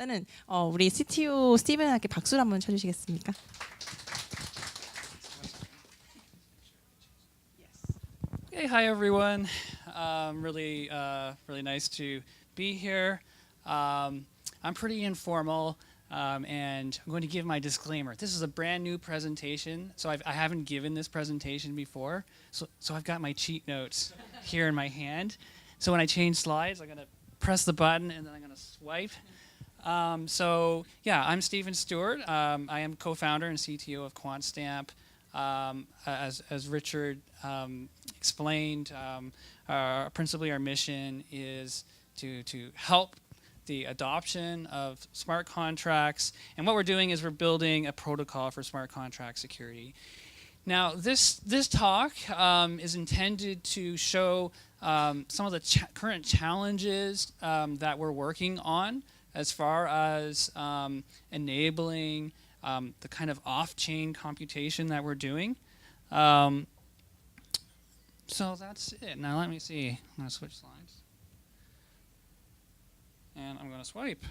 일단은 우리 CTO 스티븐에게 박수를 한번 쳐주시겠습니까? Hey, hi everyone. Really nice to be here. I'm pretty informal, and I'm going to give my disclaimer. This is a brand new presentation, so I haven't given this presentation before. So I've got my cheat notes here in my hand. So when I change slides, I'm going to press the button and then I'm going to swipe. So yeah, I'm Stewart. I am co-founder and CTO of Quantstamp. As Richard explained, principally our mission is to help the adoption of smart contracts, and what we're doing is we're building a protocol for smart contract security. Now, this talk is intended to show some of the current challenges that we're working on as far as enabling the kind of off-chain computation that we're doing. So that's it. Now let me see. I'm going to switch slides. And I'm going to swipe.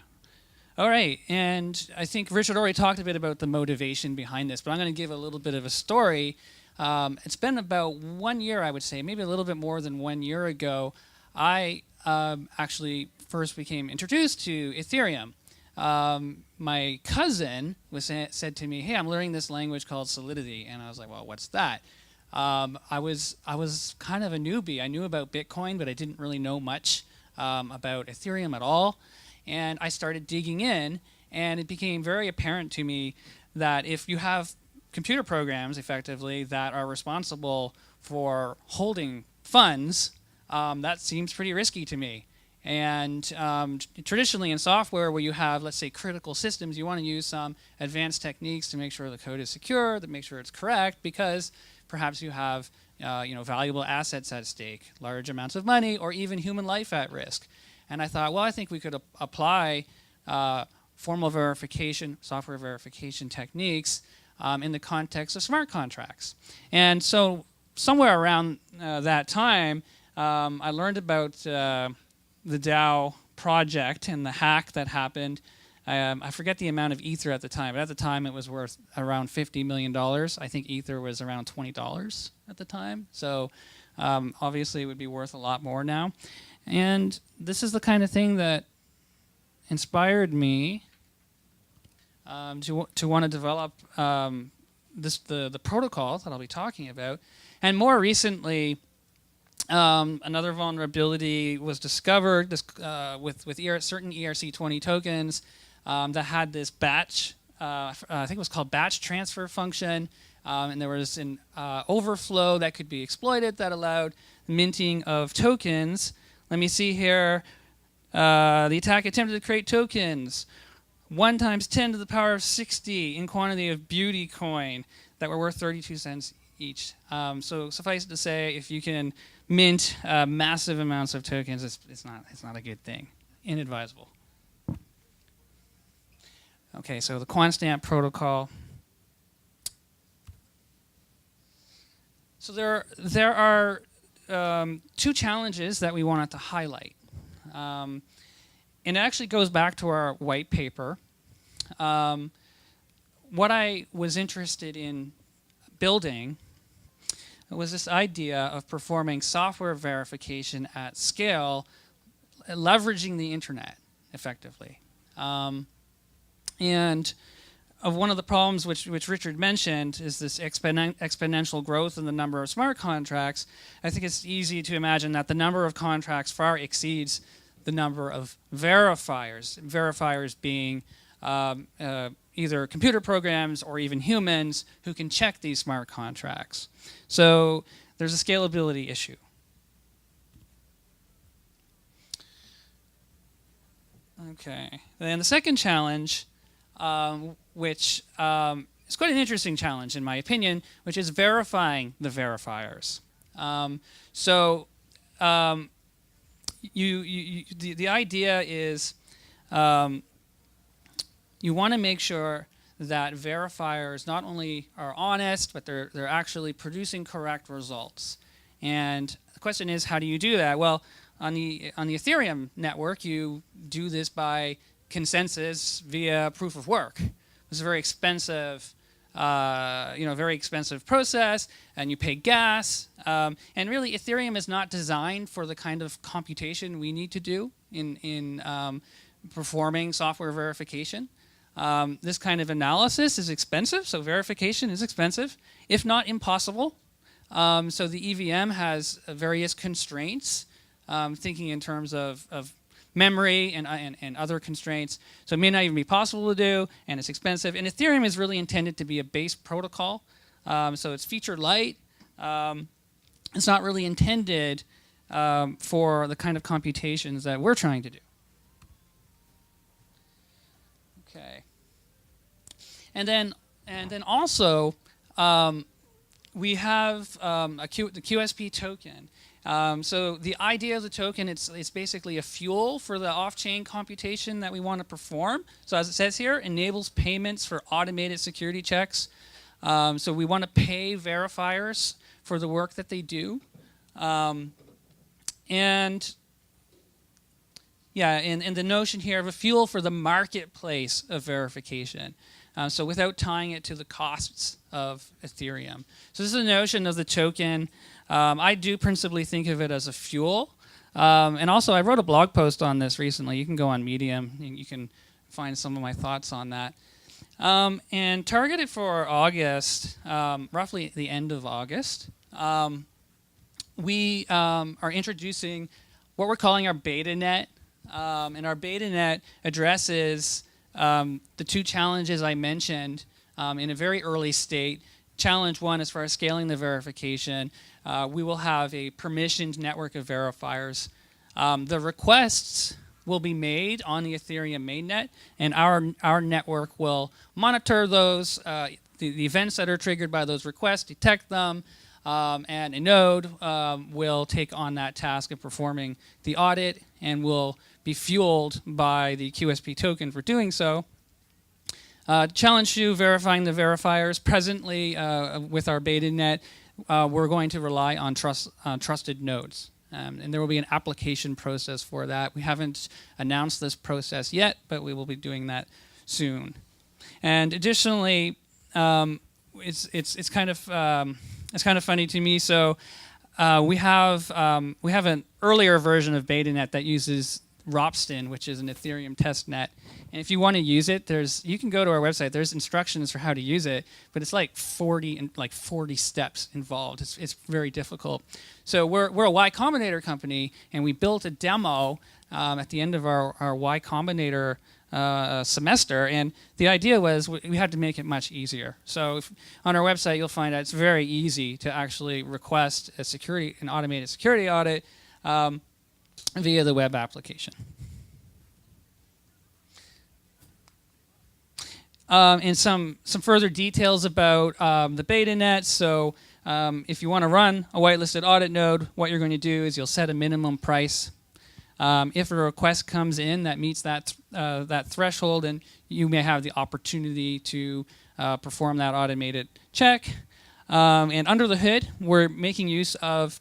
All right, and I think Richard already talked a bit about the motivation behind this, but I'm going to give a little bit of a story. It's been about 1 year, I would say, maybe a little bit more than 1 year ago. I actually first became introduced to Ethereum. My cousin said to me, "Hey, I'm learning this language called Solidity," and I was like, "Well, what's that?" I was kind of a newbie. I knew about Bitcoin, but I didn't really know much about Ethereum at all. And I started digging in, and it became very apparent to me that if you have computer programs, effectively, that are responsible for holding funds, that seems pretty risky to me. And traditionally in software where you have, let's say, critical systems, you want to use some advanced techniques to make sure the code is secure, to make sure it's correct, because perhaps you have valuable assets at stake, large amounts of money, or even human life at risk. And I thought, well, I think we could apply formal verification, software verification techniques in the context of smart contracts. And so somewhere around that time, I learned about the DAO project and the hack that happened. I forget the amount of Ether at the time, but at the time it was worth around $50 million. I think Ether was around $20 at the time. So obviously it would be worth a lot more now. And this is the kind of thing that inspired me to want to develop the protocol that I'll be talking about. And more recently, another vulnerability was discovered with certain ERC20 tokens that had this batch, I think it was called batch transfer function, and there was an overflow that could be exploited that allowed minting of tokens. Let me see here. The attack attempted to create tokens 1 × 10 to the power of 60 in quantity of beauty coin that were worth 32 cents each. So suffice it to say, if you can mint massive amounts of tokens, it's not a good thing. Inadvisable. Okay, so the Quantstamp protocol. So there are 2 challenges that we wanted to highlight. And it actually goes back to our white paper. What I was interested in building was this idea of performing software verification at scale, leveraging the internet effectively. And one of the problems which Richard mentioned is this exponential growth in the number of smart contracts. I think it's easy to imagine that the number of contracts far exceeds the number of verifiers. Verifiers being either computer programs or even humans who can check these smart contracts. So there's a scalability issue. Okay, then the second challenge, which is quite an interesting challenge in my opinion, which is verifying the verifiers. The idea is you want to make sure that verifiers not only are honest, but they're actually producing correct results. And the question is, how do you do that? Well, on the Ethereum network, you do this by consensus via proof of work. It's a very expensive, very expensive process, and you pay gas. And really, Ethereum is not designed for the kind of computation we need to do in performing software verification. This kind of analysis is expensive, so verification is expensive, if not impossible. So the EVM has various constraints, thinking in terms of memory and other constraints. So it may not even be possible to do, and it's expensive. And Ethereum is really intended to be a base protocol, so it's feature light. It's not really intended for the kind of computations that we're trying to do. Okay. And then also we have the QSP token. So the idea of the token, it's basically a fuel for the off-chain computation that we want to perform. So as it says here, enables payments for automated security checks. So we want to pay verifiers for the work that they do. And the notion here of a fuel for the marketplace of verification. So without tying it to the costs of Ethereum. So this is the notion of the token. I do principally think of it as a fuel. And also, I wrote a blog post on this recently. You can go on Medium, and you can find some of my thoughts on that. And targeted for August, roughly the end of August, we are introducing what we're calling our beta net. And our beta net addresses the two challenges I mentioned in a very early state. Challenge one, as far as scaling the verification, we will have a permissioned network of verifiers. The requests will be made on the Ethereum mainnet, and our network will monitor those, the events that are triggered by those requests, detect them, and a node will take on that task of performing the audit and will be fueled by the QSP token for doing so. Challenge 2, verifying the verifiers. Presently, with our beta net, we're going to rely on trusted nodes. And there will be an application process for that. We haven't announced this process yet, but we will be doing that soon. And additionally, it's kind of funny to me. So we have an earlier version of BetaNet that uses Ropsten, which is an Ethereum test net. And if you want to use it, you can go to our website. There's instructions for how to use it, but it's like 40 steps involved. It's very difficult. So we're a Y Combinator company, and we built a demo at the end of our Y Combinator semester, and the idea was we had to make it much easier. So on our website, you'll find out it's very easy to actually request an automated security audit via the web application. And some further details about the beta net. So if you want to run a whitelisted audit node, what you're going to do is you'll set a minimum price. If a request comes in that meets that threshold, and you may have the opportunity to perform that automated check. And under the hood, we're making use of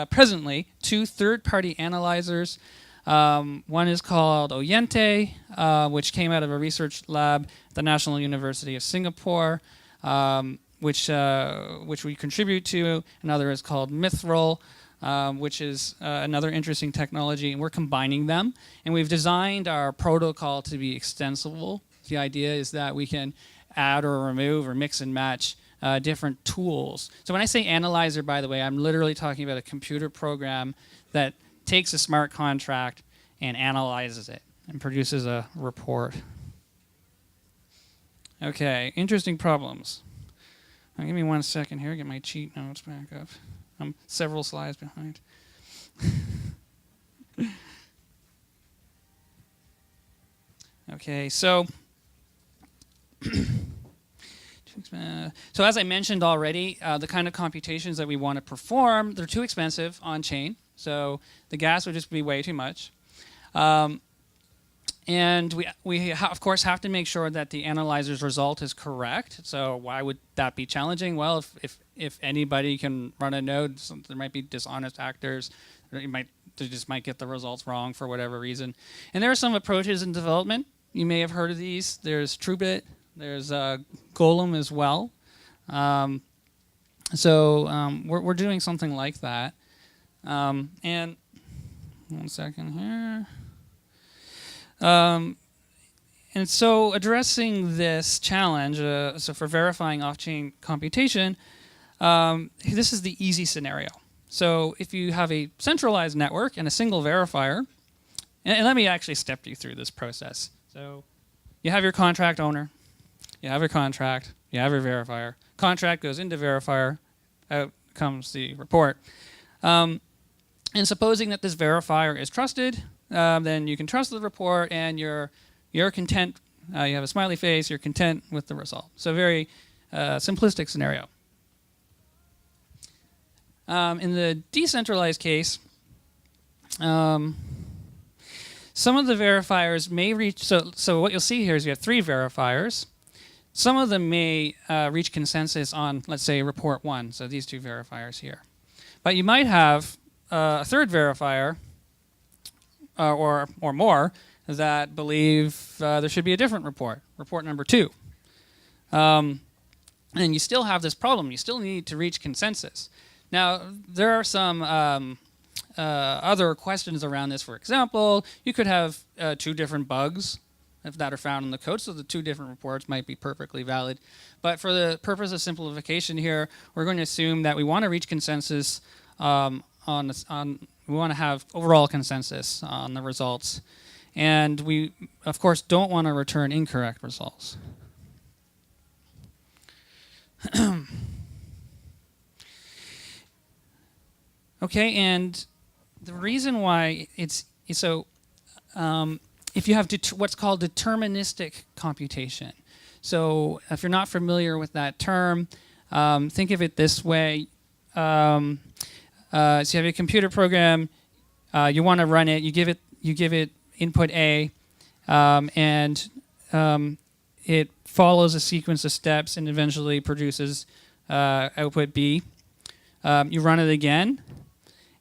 presently two third-party analyzers. One is called Oyente, which came out of a research lab at the National University of Singapore, which we contribute to. Another is called Mithril, which is another interesting technology, and we're combining them. And we've designed our protocol to be extensible. The idea is that we can add or remove or mix and match different tools. So when I say analyzer, by the way, I'm literally talking about a computer program that takes a smart contract and analyzes it and produces a report. Okay, interesting problems. Now, give me 1 second here, get my cheat notes back up. I'm several slides behind. Okay, so as I mentioned already, the kind of computations that we want to perform, they're too expensive on chain. So the gas would just be way too much. And we of course have to make sure that the analyzer's result is correct. So why would that be challenging? Well, if anybody can run a node, there might be dishonest actors. You might they just might get the results wrong for whatever reason. And there are some approaches in development. You may have heard of these. There's TrueBit. There's Golem as well. We're doing something like that. And one second here. And so addressing this challenge, so for verifying off-chain computation, this is the easy scenario. So if you have a centralized network and a single verifier, and let me actually step you through this process. So you have your contract owner, you have your contract, you have your verifier. Contract goes into verifier, out comes the report. And supposing that this verifier is trusted, then you can trust the report and you're content. You have a smiley face, you're content with the result. So very simplistic scenario. In the decentralized case, some of the verifiers may reach, so what you'll see here is you have 3 verifiers. Some of them may reach consensus on, let's say, report 1, so these 2 verifiers here. But you might have a 3rd verifier or more that believe there should be a different report number 2. And you still have this problem. You still need to reach consensus. Now, there are some other questions around this. For example, you could have 2 different bugs that are found in the code, so the 2 different reports might be perfectly valid. But for the purpose of simplification here, we're going to assume that we want to reach consensus we want to have overall consensus on the results. And we, of course, don't want to return incorrect results. Okay, and the reason why it's so, if you have what's called deterministic computation. So if you're not familiar with that term, think of it this way. So you have a computer program, you want to run it, you give it input A, and it follows a sequence of steps and eventually produces output B. You run it again,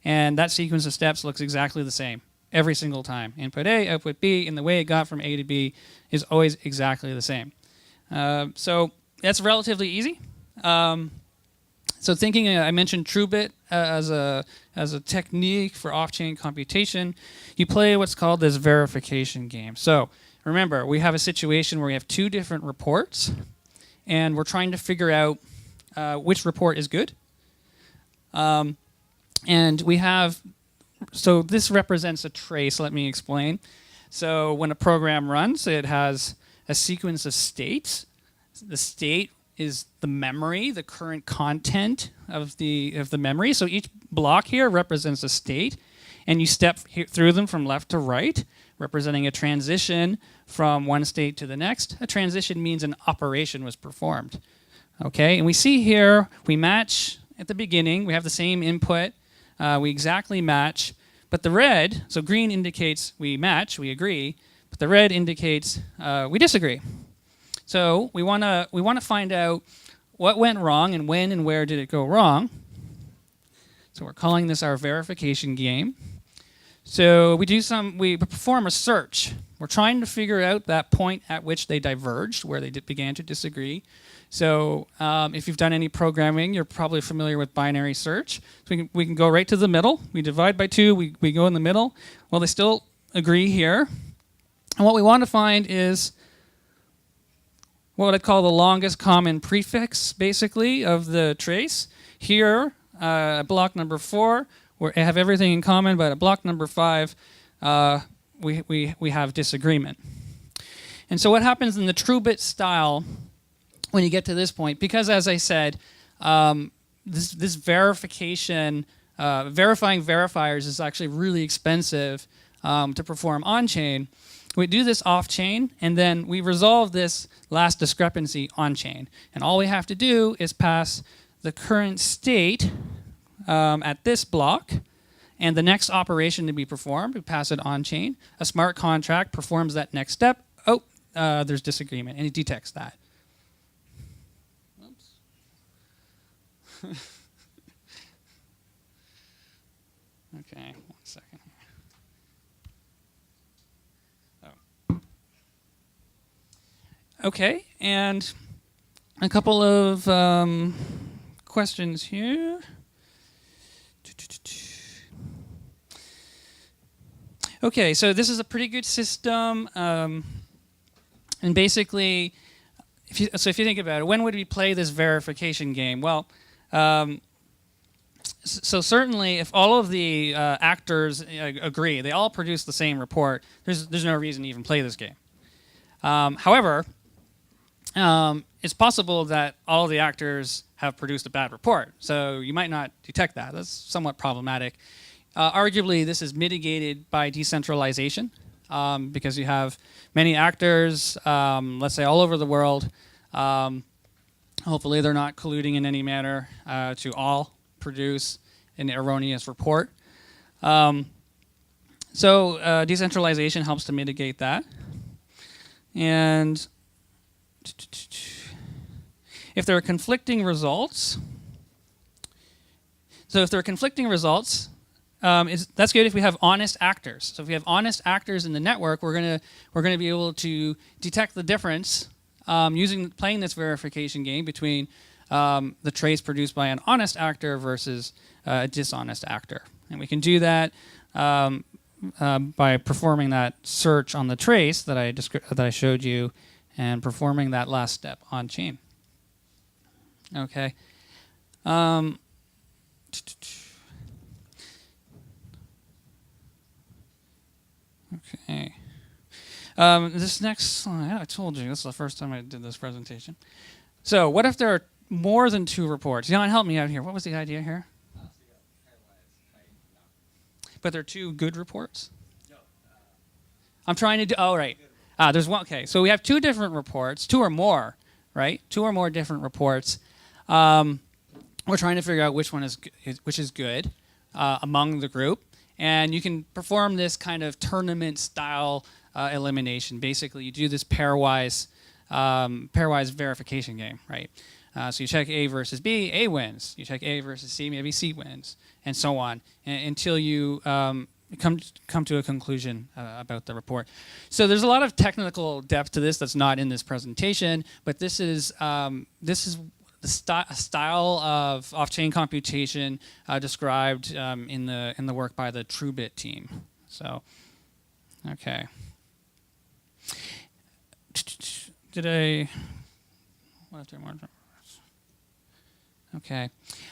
and that sequence of steps looks exactly the same every single time. Input A, output B, and the way it got from A to B is always exactly the same. So that's relatively easy. So thinking, I mentioned TrueBit as a technique for off-chain computation. You play what's called this verification game. So remember, we have a situation where we have 2 different reports, and we're trying to figure out which report is good. And we have, so this represents a trace. Let me explain. So when a program runs, it has a sequence of states. The state is the memory, the current content of the memory. So each block here represents a state, and you step through them from left to right, representing a transition from one state to the next. A transition means an operation was performed. Okay, and we see here we match at the beginning. We have the same input. We exactly match, but the red, so green indicates we match, we agree, but the red indicates we disagree. So we want to find out what went wrong and when and where did it go wrong. So we're calling this our verification game. So we perform a search. We're trying to figure out that point at which they diverged, where they began to disagree. So if you've done any programming, you're probably familiar with binary search. So we can go right to the middle. We divide by 2. We go in the middle. Well, they still agree here. And what we want to find is what I'd call the longest common prefix, basically, of the trace. Here, block number 4, we have everything in common, but at block number 5, we have disagreement. And so what happens in the TrueBit style when you get to this point, because as I said, this verification, verifying verifiers is actually really expensive to perform on-chain. We do this off-chain, and then we resolve this last discrepancy on-chain. And all we have to do is pass the current state at this block, and the next operation to be performed, we pass it on-chain. A smart contract performs that next step. Oh, there's disagreement, and it detects that. Oops. Okay, one second here. Okay, and a couple of questions here. Okay, so this is a pretty good system, and basically, if you think about it, when would we play this verification game? Well, so certainly, if all of the actors agree, they all produce the same report. There's no reason to even play this game. However, it's possible that all the actors have produced a bad report, so you might not detect that. That's somewhat problematic. Arguably, this is mitigated by decentralization because you have many actors, let's say all over the world. Hopefully, they're not colluding in any manner to all produce an erroneous report. So decentralization helps to mitigate that. And if there are conflicting results, that's good if we have honest actors. So if we have honest actors in the network, we're gonna be able to detect the difference playing this verification game between the trace produced by an honest actor versus a dishonest actor, and we can do that by performing that search on the trace that I showed you, and performing that last step on chain. Okay. Okay. This next slide, I told you, this is the first time I did this presentation. So what if there are more than 2 reports? Jan, help me out here. What was the idea here? But there are 2 good reports? No. I'm trying to do, oh, right. There's one, okay. So we have 2 different reports, 2 or more, right? 2 or more different reports. We're trying to figure out which is good among the group. And you can perform this kind of tournament-style elimination. Basically, you do this pairwise verification game, right? So you check A versus B, A wins. You check A versus C, maybe C wins, and so on, until you come to a conclusion about the report. So there's a lot of technical depth to this that's not in this presentation, but this is a style of off-chain computation described in the work by the TrueBit team. So, okay. Okay.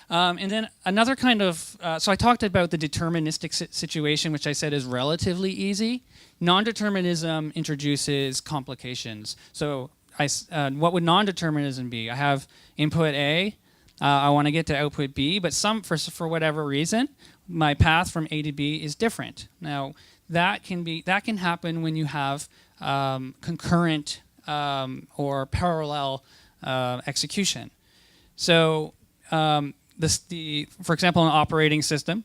And then another kind of, so I talked about the deterministic situation, which I said is relatively easy. Non-determinism introduces complications. So what would non-determinism be? I have input A, I want to get to output B, but for whatever reason, my path from A to B is different. Now, that can happen when you have concurrent or parallel execution. So, for example, an operating system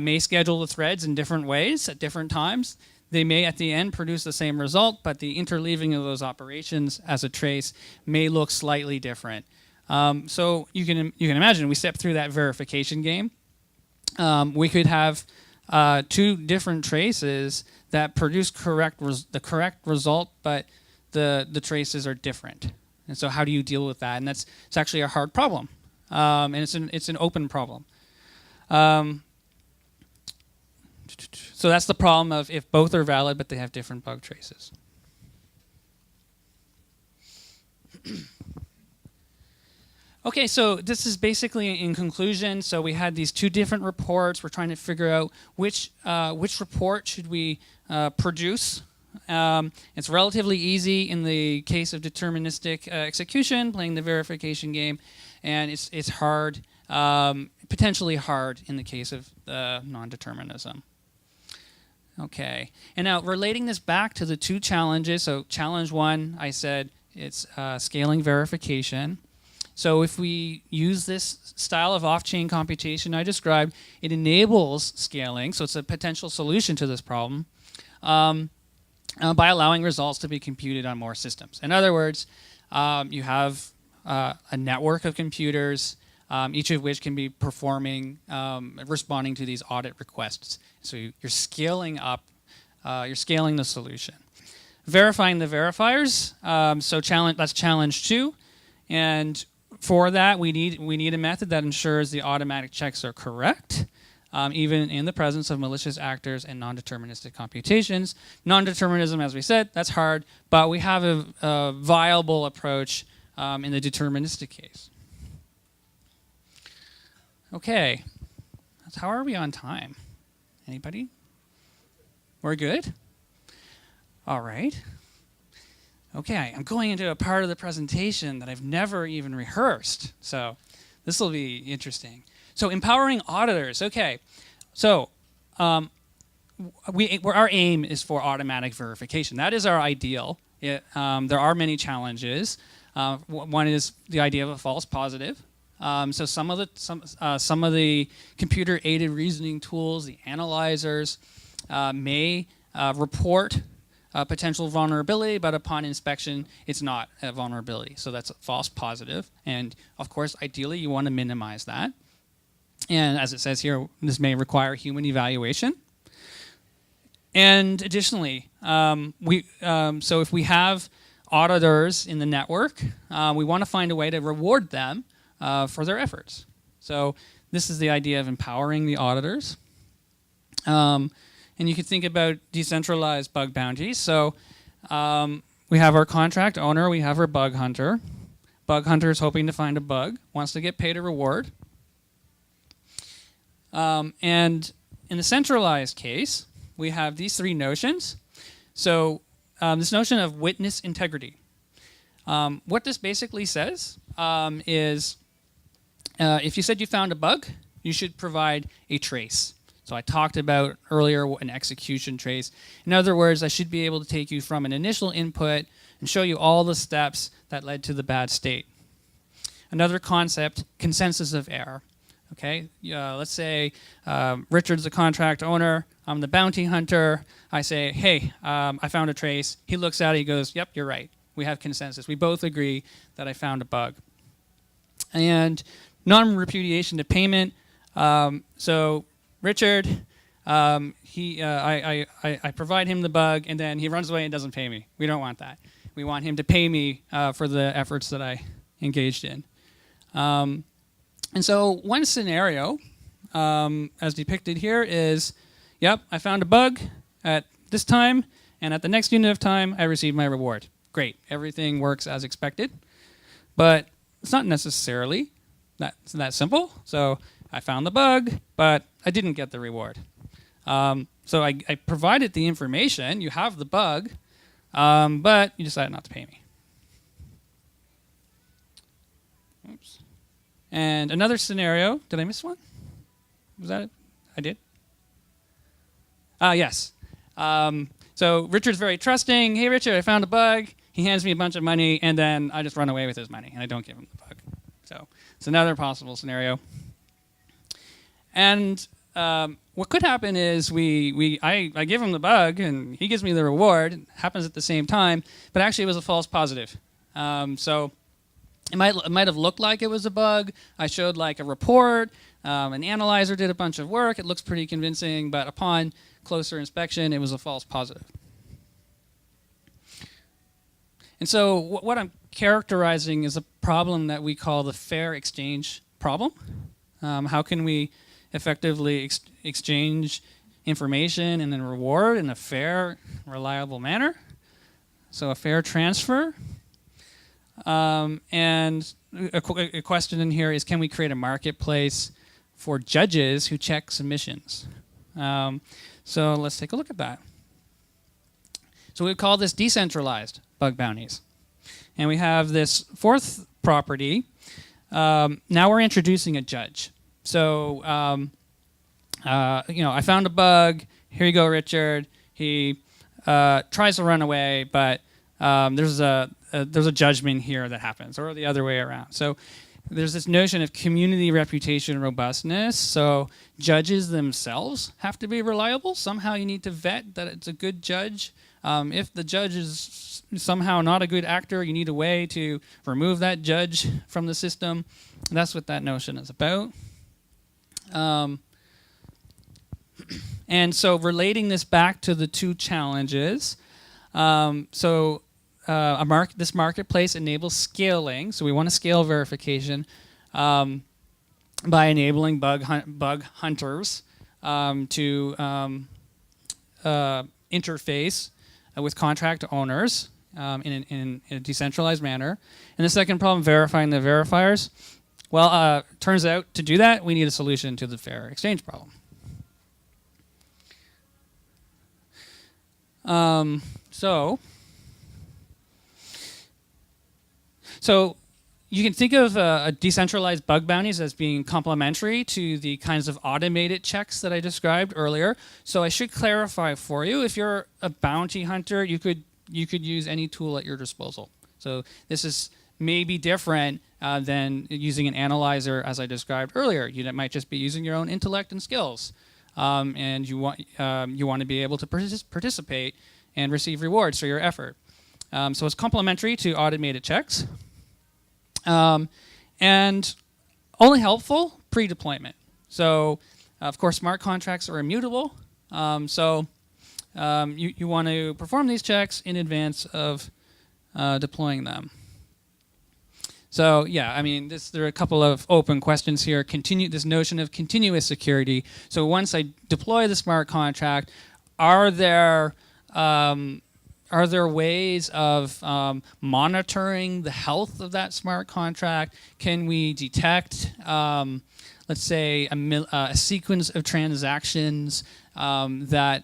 may schedule the threads in different ways at different times. They may, at the end, produce the same result, but the interleaving of those operations as a trace may look slightly different. So you can imagine we step through that verification game. We could have 2 different traces that produce the correct result, but the traces are different. And so how do you deal with that? And it's actually a hard problem, and it's an open problem. So that's the problem of if both are valid, but they have different bug traces. Okay, so this is basically in conclusion. So we had these 2 different reports. We're trying to figure out which report should we produce. It's relatively easy in the case of deterministic execution, playing the verification game, and it's hard, potentially hard in the case of non-determinism. Okay, and now relating this back to the 2 challenges. So challenge 1, I said it's scaling verification. So if we use this style of off-chain computation I described, it enables scaling. So it's a potential solution to this problem by allowing results to be computed on more systems. In other words, you have a network of computers, each of which can be responding to these audit requests. So you're scaling up, you're scaling the solution. verifying the verifiers. That's challenge 2. And for that, we need a method that ensures the automatic checks are correct, even in the presence of malicious actors and non-deterministic computations. Non-determinism, as we said, that's hard, but we have a viable approach in the deterministic case. Okay, how are we on time? Anybody? We're good? All right. Okay, I'm going into a part of the presentation that I've never even rehearsed, so this will be interesting. So empowering auditors. Okay, so our aim is for automatic verification. That is our ideal. There are many challenges. One is the idea of a false positive. So some of the computer-aided reasoning tools, the analyzers, may report potential vulnerability, but upon inspection, it's not a vulnerability. So that's a false positive. And of course, ideally, you want to minimize that. And as it says here, this may require human evaluation. And additionally, so if we have auditors in the network, we want to find a way to reward them for their efforts. So this is the idea of empowering the auditors. And you could think about decentralized bug bounties. So we have our contract owner, we have our bug hunter. Bug hunter is hoping to find a bug, wants to get paid a reward. And in the centralized case, we have these 3 notions. So this notion of witness integrity. What this basically says is if you said you found a bug, you should provide a trace. So I talked about earlier an execution trace. In other words, I should be able to take you from an initial input and show you all the steps that led to the bad state. Another concept, consensus of error. Okay, let's say Richard's the contract owner, I'm the bounty hunter. I say, hey, I found a trace. He looks at it, he goes, yep, you're right. We have consensus. We both agree that I found a bug. And non-repudiation to payment. So Richard, I provide him the bug, and then he runs away and doesn't pay me. We don't want that. We want him to pay me for the efforts that I engaged in. And so one scenario, as depicted here, is, yep, I found a bug at this time, and at the next unit of time, I received my reward. Great, everything works as expected. But it's not necessarily that simple. So I found the bug, but I didn't get the reward. So I provided the information, you have the bug, but you decided not to pay me. Oops. And another scenario, did I miss one? Was that it? I did? Yes. So Richard's very trusting. Hey, Richard, I found a bug. He hands me a bunch of money, and then I just run away with his money, and I don't give him the bug. So it's another possible scenario. And what could happen is I give him the bug, and he gives me the reward. It happens at the same time, but actually it was a false positive. So it might have looked like it was a bug. I showed like a report. An analyzer did a bunch of work. It looks pretty convincing, but upon closer inspection, it was a false positive. And so what I'm characterizing is a problem that we call the fair exchange problem. How can we effectively exchange information and then reward in a fair, reliable manner? So a fair transfer. And a question in here is, can we create a marketplace for judges who check submissions? So let's take a look at that. So we call this decentralized bug bounties. And we have this fourth property. Now we're introducing a judge. So, I found a bug. Here you go, Richard. He tries to run away, but there's a judgment here that happens, or the other way around. So there's this notion of community reputation robustness. So judges themselves have to be reliable. Somehow you need to vet that it's a good judge. If the judge is somehow not a good actor, you need a way to remove that judge from the system. That's what that notion is about. And so relating this back to the 2 challenges, This marketplace enables scaling. So we want to scale verification by enabling bug hunters to interface with contract owners in a decentralized manner. And the second problem, verifying the verifiers. Well, turns out to do that, we need a solution to the fair exchange problem. So you can think of decentralized bug bounties as being complementary to the kinds of automated checks that I described earlier. So I should clarify for you, if you're a bounty hunter, you could use any tool at your disposal. So this is maybe different than using an analyzer, as I described earlier. You might just be using your own intellect and skills, and you want to be able to participate and receive rewards for your effort. So it's complementary to automated checks. And only helpful pre-deployment. So, of course, smart contracts are immutable. You want to perform these checks in advance of deploying them. So, yeah, I mean, there are a couple of open questions here. This notion of continuous security. So once I deploy the smart contract, are there ways of monitoring the health of that smart contract? Can we detect, let's say, a sequence of transactions that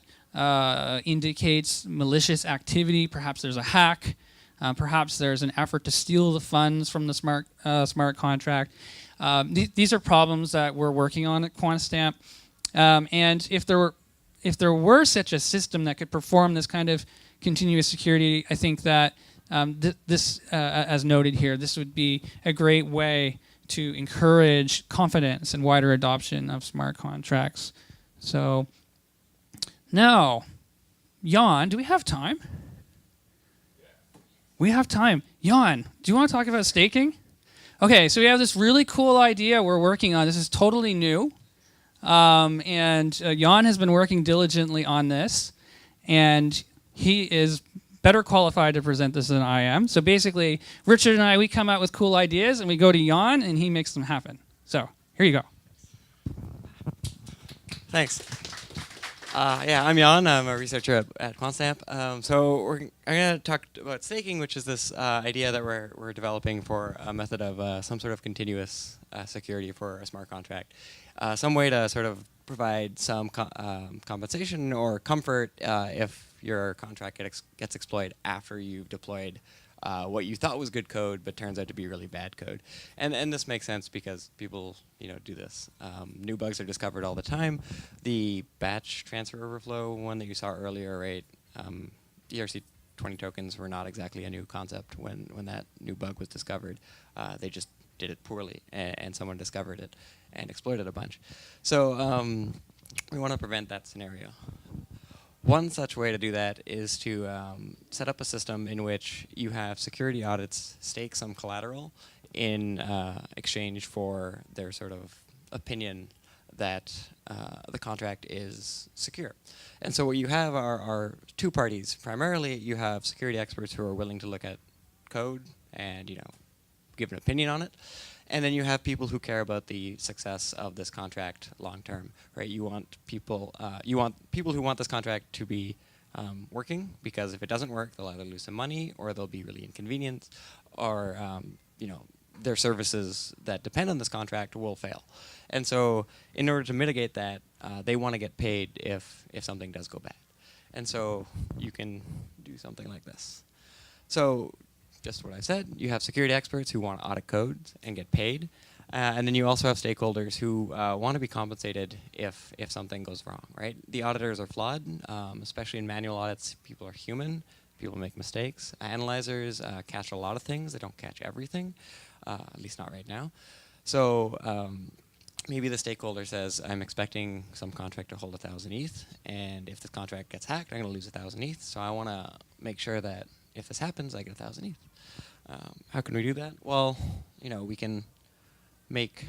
indicates malicious activity? Perhaps there's a hack. Perhaps there's an effort to steal the funds from the smart contract. These are problems that we're working on at Quantstamp. And if there were such a system that could perform this kind of continuous security, I think that as noted here, this would be a great way to encourage confidence and wider adoption of smart contracts. So now, Jan, do we have time? We have time. Jan, do you want to talk about staking? Okay, so we have this really cool idea we're working on. This is totally new. And Jan has been working diligently on this. And he is better qualified to present this than I am. So basically, Richard and I, we come out with cool ideas, and we go to Jan, and he makes them happen. So here you go. Thanks. Yeah, I'm Jan. I'm a researcher at Quantstamp. I'm going to talk about staking, which is this idea that we're developing for a method of some sort of continuous security for a smart contract. Some way to sort of provide some compensation or comfort if your contract gets exploited after you've deployed what you thought was good code, but turns out to be really bad code. And this makes sense because people do this. New bugs are discovered all the time. The batch transfer overflow one that you saw earlier, right? ERC20 tokens were not exactly a new concept when that new bug was discovered. They just did it poorly, and someone discovered it and exploited a bunch. So we want to prevent that scenario. One such way to do that is to set up a system in which you have security audits stake some collateral in exchange for their sort of opinion that the contract is secure. And so what you have are two parties. Primarily, you have security experts who are willing to look at code and give an opinion on it. And then you have people who care about the success of this contract long term, right? You want people who want this contract to be working, because if it doesn't work, they'll either lose some money or they'll be really inconvenienced, or their services that depend on this contract will fail. And so, in order to mitigate that, they want to get paid if something does go bad. And so you can do something like this. So, just what I said, you have security experts who want to audit codes and get paid. And then you also have stakeholders who want to be compensated if something goes wrong, right? The auditors are flawed, especially in manual audits. People are human. People make mistakes. Analyzers catch a lot of things. They don't catch everything, at least not right now. So maybe the stakeholder says, I'm expecting some contract to hold 1,000 ETH, and if this contract gets hacked, I'm going to lose 1,000 ETH. So I want to make sure that if this happens, I get 1,000 ETH. How can we do that? Well, we can make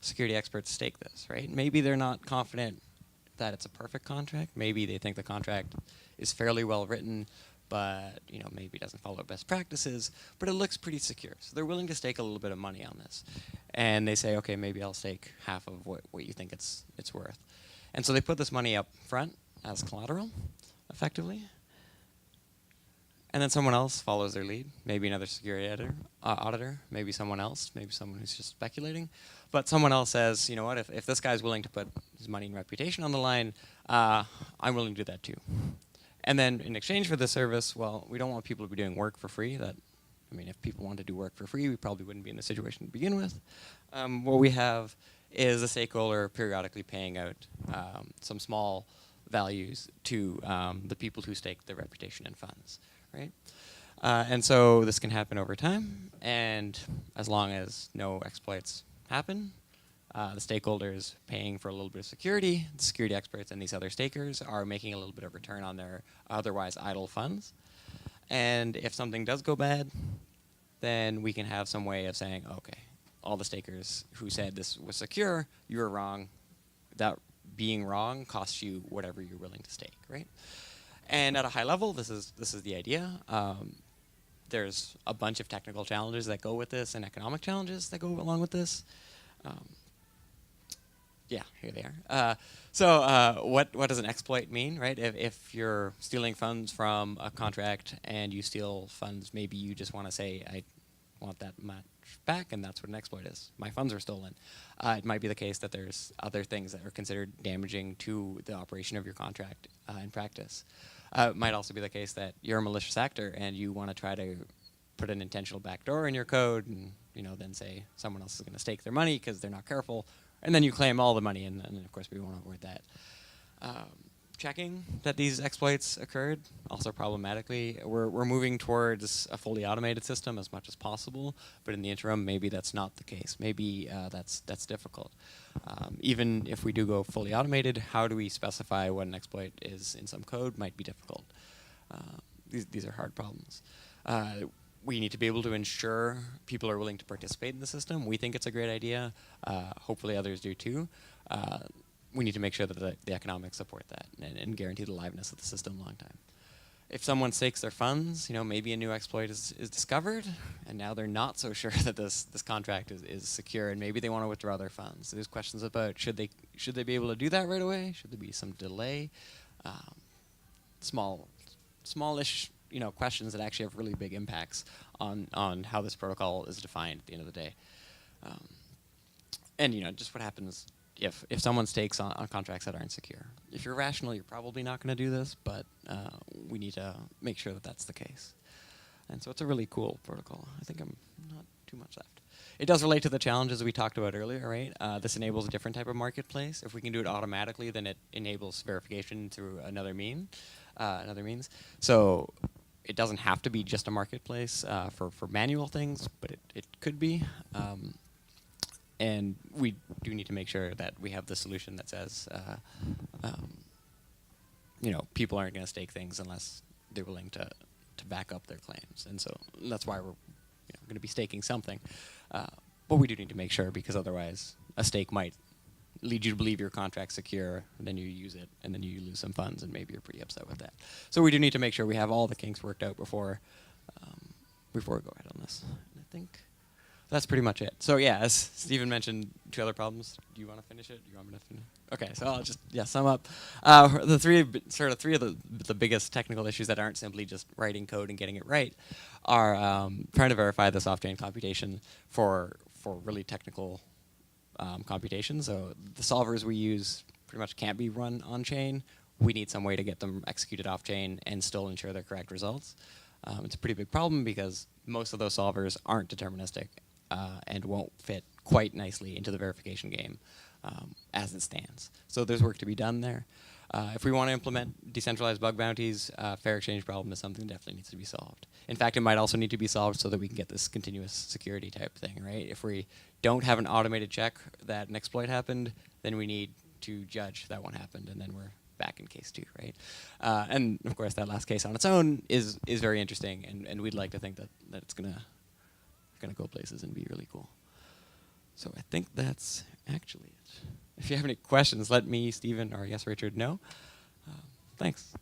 security experts stake this, right? Maybe they're not confident that it's a perfect contract. Maybe they think the contract is fairly well written, but maybe doesn't follow best practices, but it looks pretty secure. So they're willing to stake a little bit of money on this. And they say, okay, maybe I'll stake half of what you think it's worth. And so they put this money up front as collateral, effectively. And then someone else follows their lead, maybe another security auditor, maybe someone else, maybe someone who's just speculating. But someone else says, you know what, if this guy's willing to put his money and reputation on the line, I'm willing to do that too. And then in exchange for this service, well, we don't want people to be doing work for free. If people wanted to do work for free, we probably wouldn't be in this situation to begin with. What we have is a stakeholder periodically paying out some small values to the people who stake their reputation and funds. Right? And so this can happen over time, and as long as no exploits happen, the stakeholders paying for a little bit of security, the security experts and these other stakers are making a little bit of return on their otherwise idle funds. And if something does go bad, then we can have some way of saying, okay, all the stakers who said this was secure, you were wrong. That being wrong costs you whatever you're willing to stake, right? And at a high level, this is the idea. There's a bunch of technical challenges that go with this and economic challenges that go along with this. Yeah, here they are. So what does an exploit mean, right? If you're stealing funds from a contract and you steal funds, maybe you just want to say, I want that much back, and that's what an exploit is. My funds are stolen. It might be the case that there's other things that are considered damaging to the operation of your contract in practice. It might also be the case that you're a malicious actor and you want to try to put an intentional backdoor in your code and then say someone else is going to stake their money because they're not careful, and then you claim all the money, and of course we want to avoid that. Checking that these exploits occurred, also problematically. We're moving towards a fully automated system as much as possible, but in the interim, maybe that's not the case. Maybe that's difficult. Even if we do go fully automated, how do we specify what an exploit is in some code might be difficult. These are hard problems. We need to be able to ensure people are willing to participate in the system. We think it's a great idea. Hopefully others do too. We need to make sure that the economics support that and guarantee the liveness of the system a long time. If someone stakes their funds, maybe a new exploit is discovered, and now they're not so sure that this contract is secure, and maybe they want to withdraw their funds. So there's questions about should they be able to do that right away? Should there be some delay? Smallish questions that actually have really big impacts on how this protocol is defined at the end of the day. And just what happens if someone stakes on contracts that aren't secure. If you're rational, you're probably not going to do this, but we need to make sure that that's the case. And so it's a really cool protocol. I think I'm not too much left. It does relate to the challenges we talked about earlier, right? This enables a different type of marketplace. If we can do it automatically, then it enables verification through another means. So it doesn't have to be just a marketplace for manual things, but it could be. And we do need to make sure that we have the solution that says, people aren't going to stake things unless they're willing to back up their claims. And so that's why we're going to be staking something. But we do need to make sure, because otherwise a stake might lead you to believe your contract's secure, and then you use it, and then you lose some funds, and maybe you're pretty upset with that. So we do need to make sure we have all the kinks worked out before we go ahead on this. And I think that's pretty much it. So yeah, as Stephen mentioned, 2 other problems. Do you want to finish it? Do you want me to finish? Okay, so I'll just sum up. The three of the biggest technical issues that aren't simply just writing code and getting it right are trying to verify this off-chain computation for really technical computation. So the solvers we use pretty much can't be run on-chain. We need some way to get them executed off-chain and still ensure they're correct results. It's a pretty big problem because most of those solvers aren't deterministic and won't fit quite nicely into the verification game as it stands. So there's work to be done there. If we want to implement decentralized bug bounties, fair exchange problem is something that definitely needs to be solved. In fact, it might also need to be solved so that we can get this continuous security type thing, right? If we don't have an automated check that an exploit happened, then we need to judge that one happened, and then we're back in case 2, right? And of course, that last case on its own is very interesting, and we'd like to think that it's gonna go places and be really cool. So I think that's actually it. If you have any questions, let me, Stephen, or yes, Richard know. Thanks.